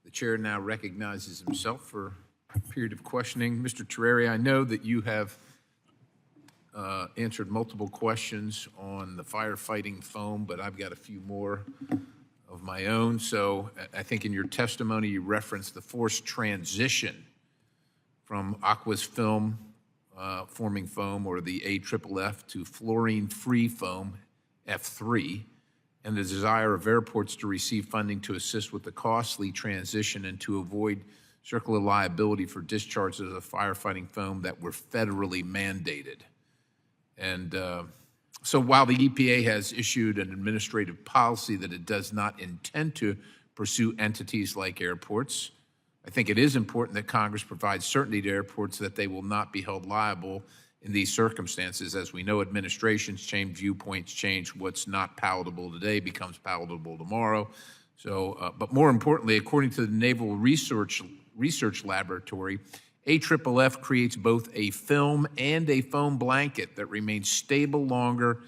The chair now recognizes himself for a period of questioning. Mr. Terreri, I know that you have answered multiple questions on the firefighting foam, but I've got a few more of my own. So I think in your testimony, you referenced the forced transition from aqueous film, forming foam, or the AFFF, to fluorine-free foam, F3, and the desire of airports to receive funding to assist with the costly transition and to avoid circular liability for discharges of firefighting foam that were federally mandated. And so while the EPA has issued an administrative policy that it does not intend to pursue entities like airports, I think it is important that Congress provides certainty to airports that they will not be held liable in these circumstances. As we know, administrations change, viewpoints change. What's not palatable today becomes palatable tomorrow. So, but more importantly, according to the Naval Research Laboratory, AFFF creates both a film and a foam blanket that remains stable longer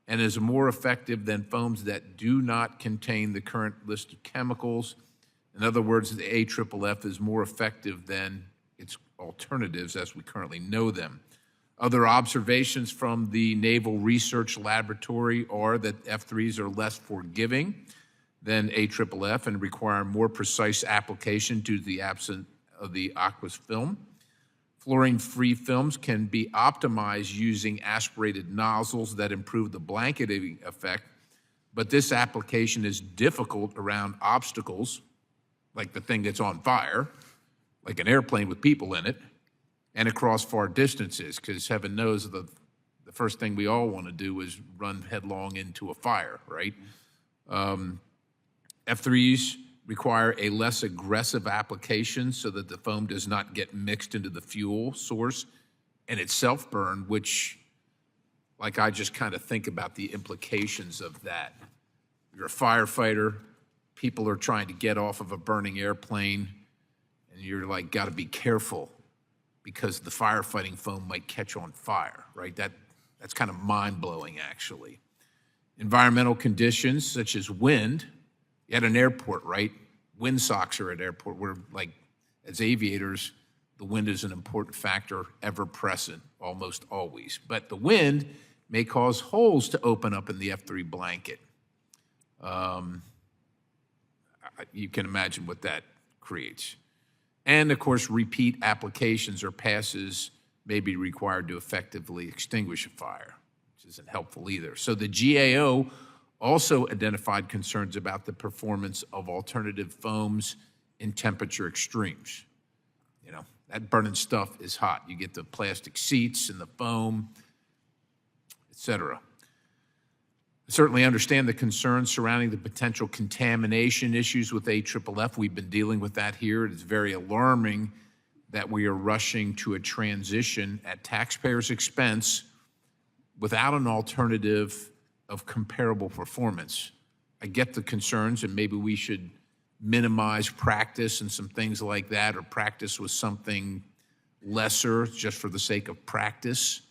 and is more effective than foams that do not contain the current list of chemicals. In other words, the AFFF is more effective than its alternatives as we currently know them. Other observations from the Naval Research Laboratory are that F3s are less forgiving than AFFF and require more precise application due to the absence of the aqueous film. Fluorine-free films can be optimized using aspirated nozzles that improve the blanketing effect, but this application is difficult around obstacles, like the thing that's on fire, like an airplane with people in it, and across far distances, because heaven knows the first thing we all want to do is run headlong into a fire, right? F3s require a less aggressive application so that the foam does not get mixed into the fuel source and itself burn, which, like, I just kind of think about the implications of that. You're a firefighter, people are trying to get off of a burning airplane, and you're like, got to be careful because the firefighting foam might catch on fire, right? That's kind of mind-blowing, actually. Environmental conditions such as wind. At an airport, right? Wind socks are at airport. We're like, as aviators, the wind is an important factor, ever present, almost always. But the wind may cause holes to open up in the F3 blanket. You can imagine what that creates. And of course, repeat applications or passes may be required to effectively extinguish a fire, which isn't helpful either. So the GAO also identified concerns about the performance of alternative foams in temperature extremes. You know, that burning stuff is hot. You get the plastic seats and the foam, et cetera. I certainly understand the concerns surrounding the potential contamination issues with AFFF. We've been dealing with that here. It is very alarming that we are rushing to a transition at taxpayers' expense without an alternative of comparable performance. I get the concerns, and maybe we should minimize practice and some things like that, or practice with something lesser just for the sake of practice.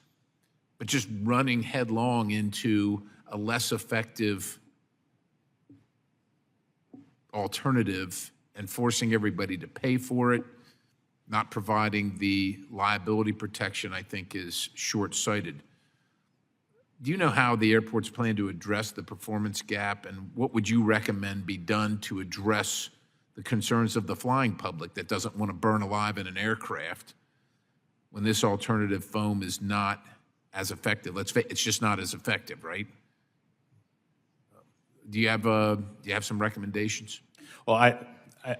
But just running headlong into a less effective alternative and forcing everybody to pay for it, not providing the liability protection, I think is short-sighted. Do you know how the airports plan to address the performance gap, and what would you recommend be done to address the concerns of the flying public that doesn't want to burn alive in an aircraft when this alternative foam is not as effective? It's just not as effective, right? Do you have some recommendations? Well,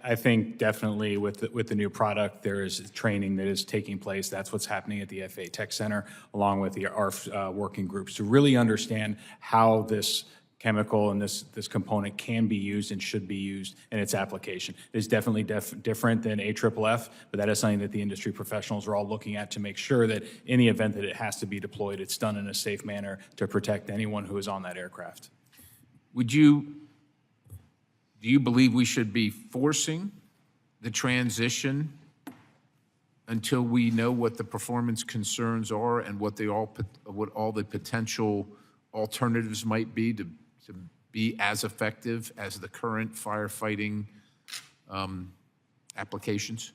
I think definitely with the new product, there is training that is taking place. That's what's happening at the FAA Tech Center, along with the ARF working groups, to really understand how this chemical and this component can be used and should be used in its application. It is definitely different than AFFF, but that is something that the industry professionals are all looking at to make sure that in the event that it has to be deployed, it's done in a safe manner to protect anyone who is on that aircraft. Do you believe we should be forcing the transition until we know what the performance concerns are and what all the potential alternatives might be to be as effective as the current firefighting applications?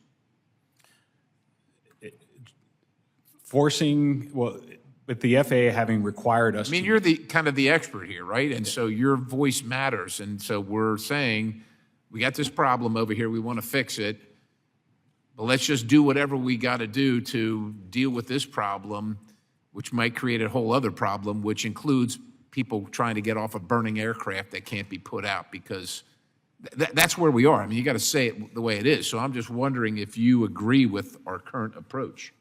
Forcing, well, with the FAA having required us I mean, to. you're the kind of the expert here, right? And so your voice matters. And so we're saying, we got this problem over here, we want to fix it, but let's just do whatever we got to do to deal with this problem, which might create a whole other problem, which includes people trying to get off a burning aircraft that can't be put out, because that's where we are. I mean, you got to say it the way it is. So I'm just wondering if you agree with our current approach.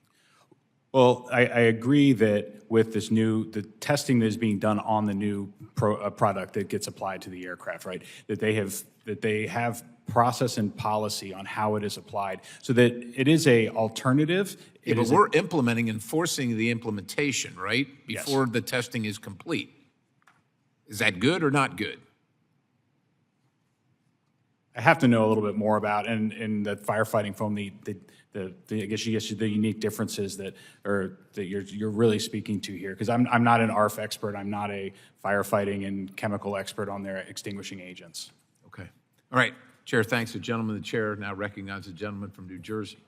Well, I agree that with this the testing that is being done on the new product that gets applied to the aircraft, right? That they have process and policy on how it is applied, so that it is a alternative. Yeah, but we're implementing and forcing the implementation, right? Yes. Before the testing is complete. Is that good or not good? I have to know a little bit more about, and in the firefighting foam, I guess the unique differences that you're really speaking to here, because I'm not an ARF expert, I'm not a firefighting and chemical expert on their extinguishing agents. Okay. All right, Chair, thanks. The gentleman in the chair now recognizes the gentleman from New Jersey.